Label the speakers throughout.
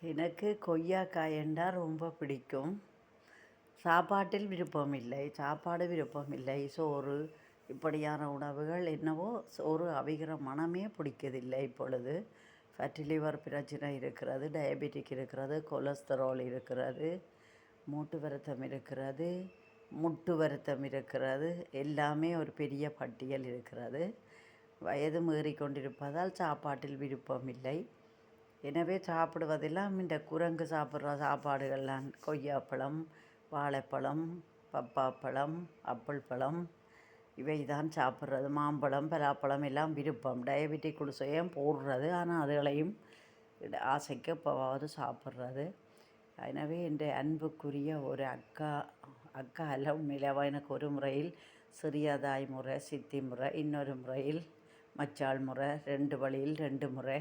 Speaker 1: எனக்கு கொய்யாக்காய் என்றால் ரொம்ப பிடிக்கும். சாப்பாட்டில் விருப்பம் இல்லை, சாப்பாடு விருப்பம் இல்லை. சோறு இப்படியான உணவுகள் என்னவோ சோறு அவிகிற மனமே பிடிக்கதில்லை இப்பொழுது. ஃபேட்டி லிவர் பிரச்சனை இருக்கிறது, டயபெட்டிக் இருக்கிறது, கொலஸ்ட்ரால் இருக்கிறது, மூட்டு வருத்தம் இருக்கிறது, முட்டு வருத்தம் இருக்கிறது. எல்லாமே ஒரு பெரிய பட்டியல் இருக்கிறது. வயது மீறிக்கொண்டிருப்பதால் சாப்பாட்டில் விருப்பம் இல்லை. எனவே சாப்பிடுவதெல்லாம் இந்த குரங்கு சாப்பிட்ற சாப்பாடுகள்லாம் கொய்யாப்பழம், வாழைப்பழம், பப்பாப்பழம், ஆப்பிள் பழம் இவை தான் சாப்பிட்றது. மாம்பழம், பலாப்பழம் எல்லாம் விருப்பம். டயபெட்டிக் குளுசையும் போடுறது, ஆனால் அதுகளையும் ஆசைக்கு எப்போவாவது சாப்பிட்றது. எனவே இந்த அன்புக்குரிய ஒரு அக்கா அல்ல, உண்மையிலே எனக்கு ஒரு முறையில் சிறியதாய் முறை, சித்தி முறை, இன்னொரு முறையில் மச்சாள் முறை, 2 வழியில் 2 முறை.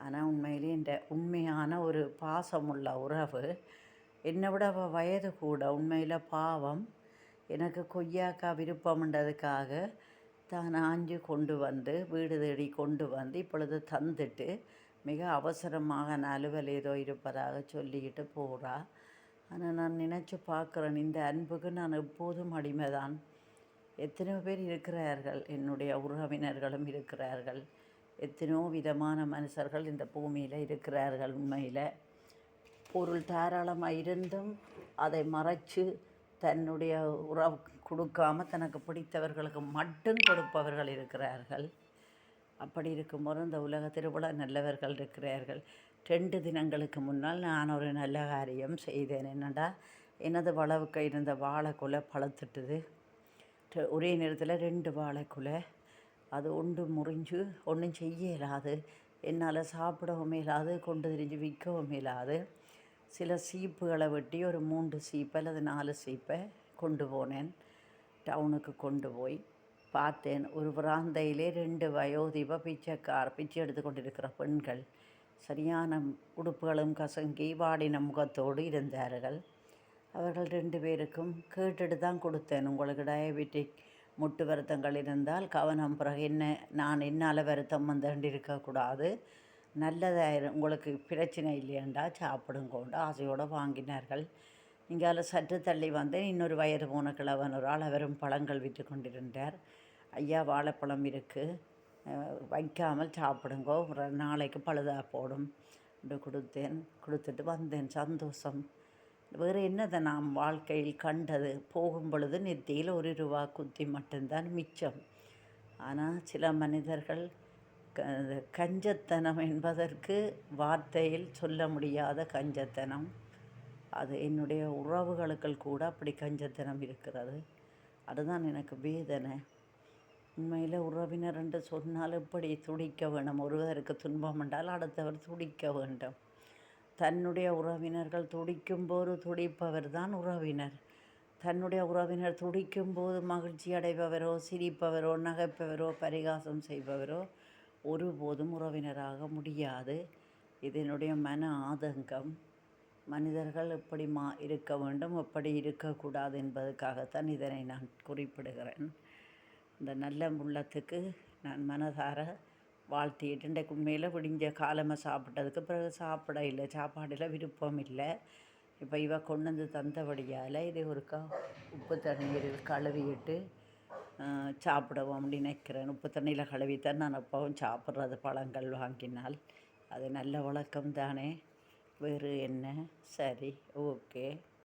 Speaker 1: ஆனால் உண்மையிலே இந்த உண்மையான ஒரு பாசமுள்ள உறவு. என்னை விட வயது கூட. உண்மையில் பாவம். எனக்கு கொய்யாக்காய் விருப்பம்ன்றதுக்காக தான் ஆஞ்சு கொண்டு வந்து வீடு தேடி கொண்டு வந்து இப்பொழுது தந்துட்டு மிக அவசரமாக அலுவல் ஏதோ இருப்பதாக சொல்லிக்கிட்டு போகிறா. ஆனால் நான் நினச்சி பார்க்குறேன், இந்த அன்புக்கு நான் எப்போதும் அடிமைதான். எத்தனையோ பேர் இருக்கிறார்கள், என்னுடைய உறவினர்களும் இருக்கிறார்கள், எத்தனையோ விதமான மனுஷர்கள் இந்த பூமியில் இருக்கிறார்கள். உண்மையில் பொருள் தாராளமாக இருந்தும் அதை மறைச்சு தன்னுடைய உறவு கொடுக்காமல் தனக்கு பிடித்தவர்களுக்கு மட்டும் கொடுப்பவர்கள் இருக்கிறார்கள். அப்படி இருக்கும்போது இந்த உலகத்தில் இவ்வளோ நல்லவர்கள் இருக்கிறார்கள். 2 தினங்களுக்கு முன்னால் நான் ஒரு நல்ல காரியம் செய்தேன். என்னடா, எனது வளவுக்கு இருந்த வாழைக்குலை பழுத்துட்டுது. ஒரே நேரத்தில் 2 வாழைக்குலை. அது ஒன்று முறிஞ்சு ஒன்றும் செய்ய இயலாது, என்னால் சாப்பிடவும் இயலாது, கொண்டு திரிஞ்சு விற்கவும் இயலாது. சில சீப்புகளை வெட்டி ஒரு 3 சீப்பை அல்லது 4 சீப்பை கொண்டு போனேன். டவுனுக்கு கொண்டு போய் பார்த்தேன். ஒரு பிராந்தையிலே 2 வயோதிப பிச்சை எடுத்து கொண்டிருக்கிற பெண்கள் சரியான உடுப்புகளும் கசங்கி வாடின முகத்தோடு இருந்தார்கள். அவர்கள் 2 பேருக்கும் கேட்டுட்டு தான் கொடுத்தேன். உங்களுக்கு டயபெட்டிக் முட்டு வருத்தங்கள் இருந்தால் கவனம், பிறகு நான் என்னால் வருத்தம் வந்து இருக்கக்கூடாது, நல்லதாக உங்களுக்கு பிரச்சனை இல்லையண்டா சாப்பிடுங்கோண்டு ஆசையோடு வாங்கினார்கள். இங்கால சற்று தள்ளி வந்து இன்னொரு வயது போன கிழவன் ஒரு ஆள், அவரும் பழங்கள் விற்று கொண்டிருந்தார். ஐயா, வாழைப்பழம் இருக்குது, வைக்காமல் சாப்பிடுங்கோ, நாளைக்கு பழுதாக போடும் என்று கொடுத்தேன். கொடுத்துட்டு வந்தேன். சந்தோஷம். வேறு என்னதை நாம் வாழ்க்கையில் கண்டது? போகும் பொழுது நெத்தியில் 1 ரூபா குத்தி மட்டும்தான் மிச்சம். ஆனால் சில மனிதர்கள் கஞ்சத்தனம் என்பதற்கு வார்த்தையில் சொல்ல முடியாத கஞ்சத்தனம். அது என்னுடைய உறவுகளுக்கள் கூட அப்படி கஞ்சத்தனம் இருக்கிறது. அதுதான் எனக்கு வேதனை. உண்மையில் உறவினர் என்று சொன்னால் இப்படி துடிக்க வேணும். ஒருவருக்கு துன்பம் என்றால் அடுத்தவர் துடிக்க வேண்டும். தன்னுடைய உறவினர்கள் துடிக்கும்போது துடிப்பவர் தான் உறவினர். தன்னுடைய உறவினர் துடிக்கும்போது மகிழ்ச்சி அடைபவரோ, சிரிப்பவரோ, நகைப்பவரோ, பரிகாசம் செய்பவரோ ஒருபோதும் உறவினராக முடியாது. இதனுடைய மன ஆதங்கம். மனிதர்கள் எப்படி இருக்க வேண்டும், எப்படி இருக்கக்கூடாது என்பதற்காகத்தான் இதனை நான் குறிப்பிடுகிறேன். இந்த நல்ல உள்ளத்துக்கு நான் மனதார வாழ்த்திட்டு, இன்றைக்கு உண்மையில் விடிஞ்ச காலமாக சாப்பிட்டதுக்கு பிறகு சாப்பிட இல்லை, சாப்பாடில் விருப்பம் இல்லை. இப்போ இவ கொண்டு வந்து தந்தபடியால் இதை ஒருக்கா உப்பு தண்ணீரில் கழுவிட்டு சாப்பிடுவோம் நினைக்கிறேன். உப்பு தண்ணியில் கழுவித்தான் நான் எப்பவும் சாப்பிட்றது. பழங்கள் வாங்கினால் அது நல்ல வழக்கம் தானே, வேறு என்ன? சரி, ஓகே.